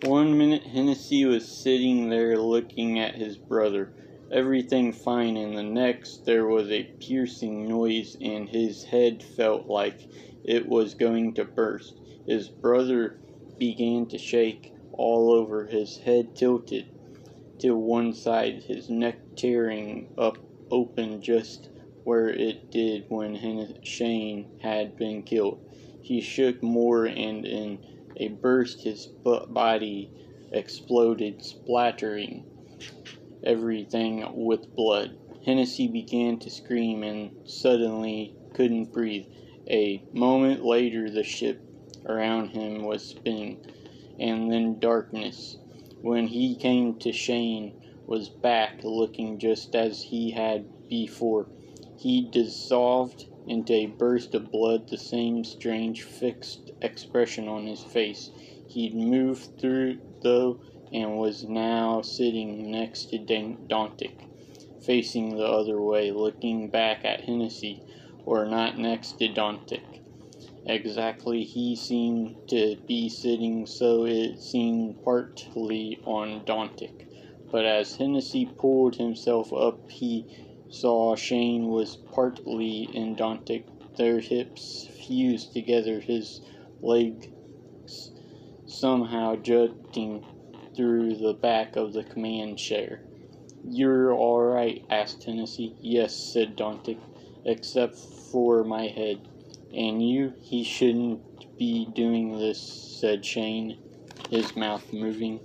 1 minute Hennessy was sitting there looking at his brother, everything fine, and the next there was a piercing noise and his head felt like it was going to burst. His brother began to shake all over, his head tilted to one side, his neck tearing up open just where it did when Shane had been killed. He shook more, and in a burst his body exploded, splattering everything with blood. Hennessy began to scream and suddenly couldn't breathe. A moment later the ship around him was spinning, and then darkness. When he came to, Shane was back, looking just as he had before. He dissolved into a burst of blood, the same strange fixed expression on his face. He'd moved through, though, and was now sitting next to Dantic, facing the other way, looking back at Hennessy, or not next to Dantic. Exactly, he seemed to be sitting so it seemed partly on Dantic. But as Hennessy pulled himself up, he saw Shane was partly in Dantic. Their hips fused together, his legs somehow jutting through the back of the command chair. "You're all right?" asked Hennessy. "Yes," said Dantic, "except for my head." "And you?" "He shouldn't be doing this," said Shane, his mouth moving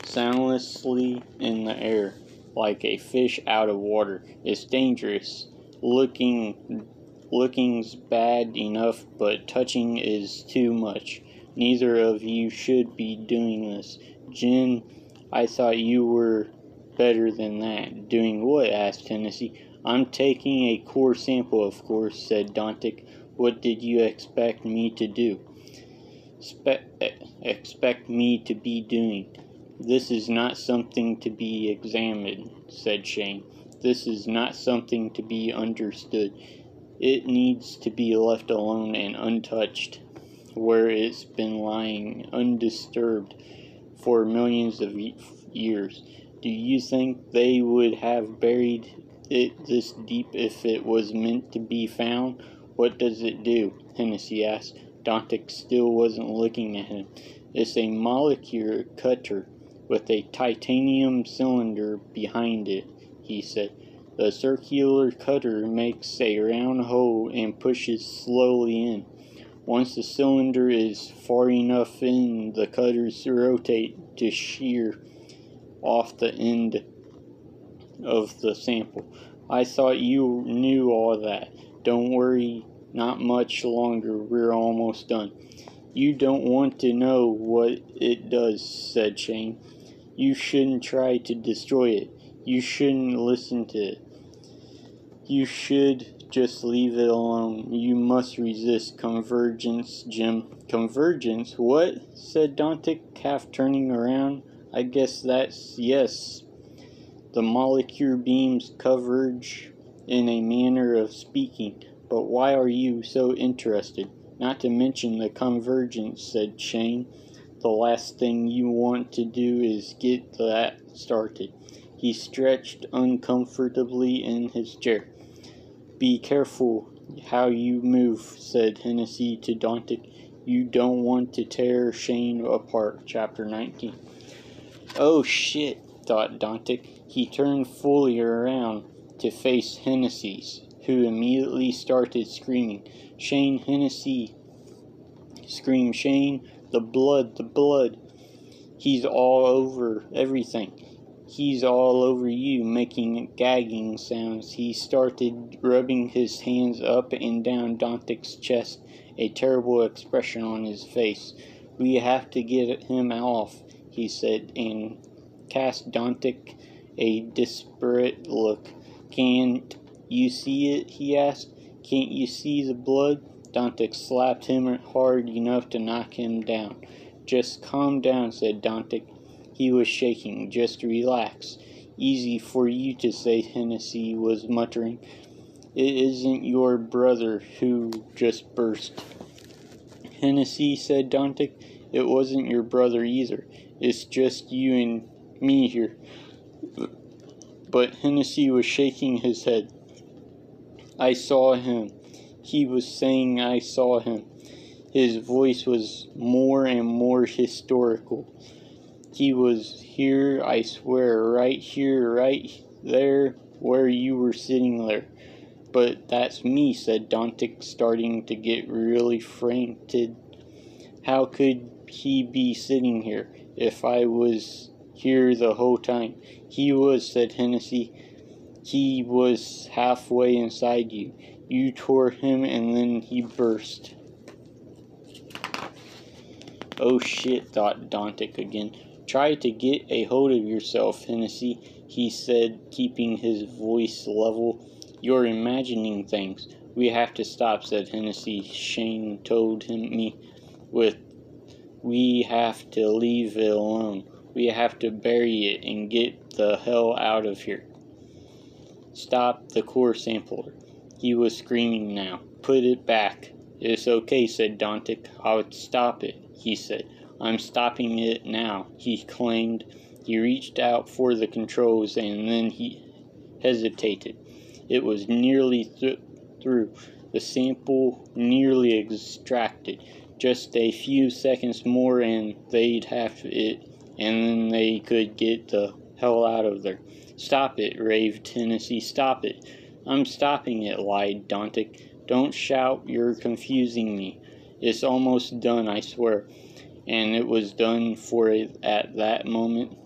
soundlessly in the air, like a fish out of water. "It's dangerous. Looking's bad enough, but touching is too much. Neither of you should be doing this. Jim, I thought you were better than that." "Doing what?" asked Hennessy. "I'm taking a core sample, of course," said Dantic. "What did you expect me to do?" Expect me to be doing? "This is not something to be examined," said Shane. "This is not something to be understood. It needs to be left alone and untouched, where it's been lying undisturbed for millions of years. Do you think they would have buried it this deep if it was meant to be found?" "What does it do?" Hennessy asked. Dantic still wasn't looking at him. "It's a molecular cutter with a titanium cylinder behind it," he said. "The circular cutter makes a round hole and pushes slowly in. Once the cylinder is far enough in, the cutters rotate to shear off the end of the sample." "I thought you knew all that." "Don't worry, not much longer. We're almost done." "You don't want to know what it does," said Shane. "You shouldn't try to destroy it. You shouldn't listen to it. You should just leave it alone. You must resist convergence, Jim." "Convergence? What?" said Dantic, half turning around. "I guess that's yes. The molecular beams converge, in a manner of speaking. But why are you so interested?" "Not to mention the convergence," said Shane. "The last thing you want to do is get that started." He stretched uncomfortably in his chair. "Be careful how you move," said Hennessy to Dantic. "You don't want to tear Shane apart." Chapter 19. "Oh shit," thought Dantic. He turned fully around to face Hennessy's, who immediately started screaming. "Shane!" Hennessy screamed. "Shane! The blood! The blood! He's all over everything. He's all over you," making gagging sounds. He started rubbing his hands up and down Dantic's chest, a terrible expression on his face. "We have to get him off," he said, and cast Dantic a desperate look. "Can't you see it?" he asked. "Can't you see the blood?" Dantic slapped him hard enough to knock him down. "Just calm down," said Dantic. He was shaking. "Just relax." "Easy for you to say," Hennessy was muttering. "It isn't your brother who just burst." "Hennessy," said Dantic, It wasn't your brother either. It's just you and me here." But Hennessy was shaking his head. "I saw him." He was saying, "I saw him." His voice was more and more historical. "He was here, I swear, right here, right there, where you were sitting there." "But that's me," said Dantic, starting to get really frantic. "How could he be sitting here, if I was here the whole time?" "He was," said Hennessy. "He was halfway inside you. You tore him and then he burst." "Oh shit," thought Dantic again. "Try to get a hold of yourself, Hennessy," he said, keeping his voice level. "You're imagining things." "We have to stop," said Hennessy. Shane told me we have to leave it alone. We have to bury it and get the hell out of here. "Stop the core sampler." He was screaming now. "Put it back." "It's okay," said Dantic. "I'll stop it," he said. "I'm stopping it now," he claimed. He reached out for the controls and then he hesitated. It was nearly through. The sample nearly extracted. Just a few seconds more and they'd have it, and then they could get the hell out of there. "Stop it," raved Hennessy. "Stop it." "I'm stopping it," lied Dantic. "Don't shout, you're confusing me. It's almost done, I swear." And it was done, for at that moment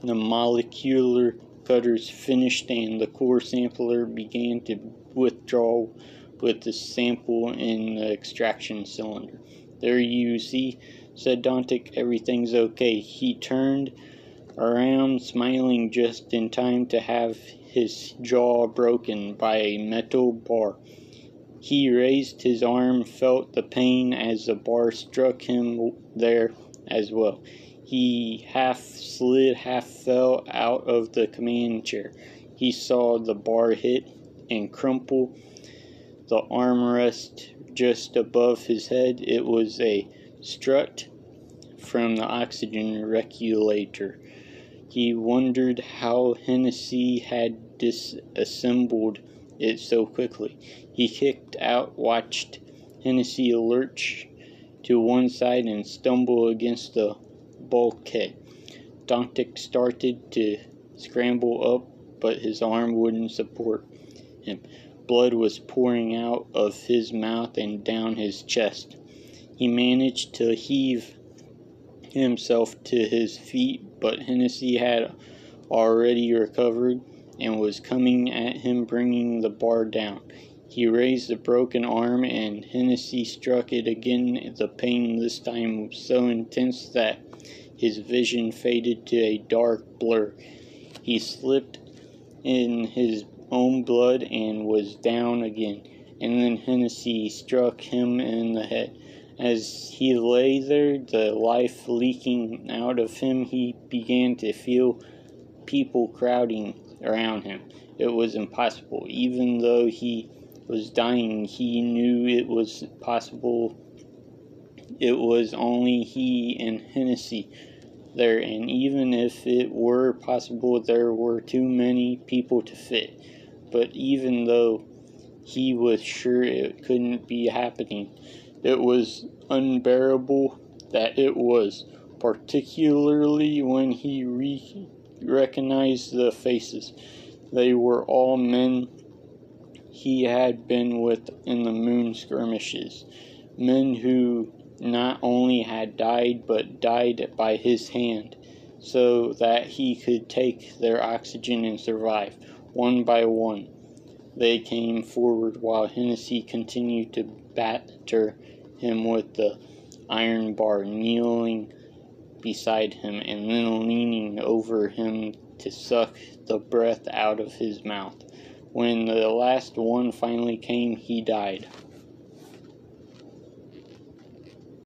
the molecular cutters finished and the core sampler began to withdraw with the sample in the extraction cylinder. "There, you see," said Dantic. "Everything's okay." He turned around, smiling just in time to have his jaw broken by a metal bar. He raised his arm, felt the pain as the bar struck him there as well. He half slid, half fell out of the command chair. He saw the bar hit and crumple the armrest just above his head. It was a strut from the oxygen regulator. He wondered how Hennessy had disassembled it so quickly. He kicked out, watched Hennessy lurch to one side and stumble against the bulkhead. Dantic started to scramble up, but his arm wouldn't support him. Blood was pouring out of his mouth and down his chest. He managed to heave himself to his feet, but Hennessy had already recovered and was coming at him, bringing the bar down. He raised the broken arm and Hennessy struck it again. The pain this time was so intense that his vision faded to a dark blur. He slipped in his own blood and was down again, and then Hennessy struck him in the head. As he lay there, the life leaking out of him, he began to feel people crowding around him. It was impossible. Even though he was dying, he knew it was possible. It was only he and Hennessy there, and even if it were possible, there were too many people to fit. But even though he was sure it couldn't be happening, it was unbearable that it was, particularly when he recognized the faces. They were all men he had been with in the moon skirmishes, men who not only had died, but died by his hand, so that he could take their oxygen and survive. One by one, they came forward while Hennessy continued to batter him with the iron bar, kneeling beside him and then leaning over him to suck the breath out of his mouth. When the last one finally came, he died.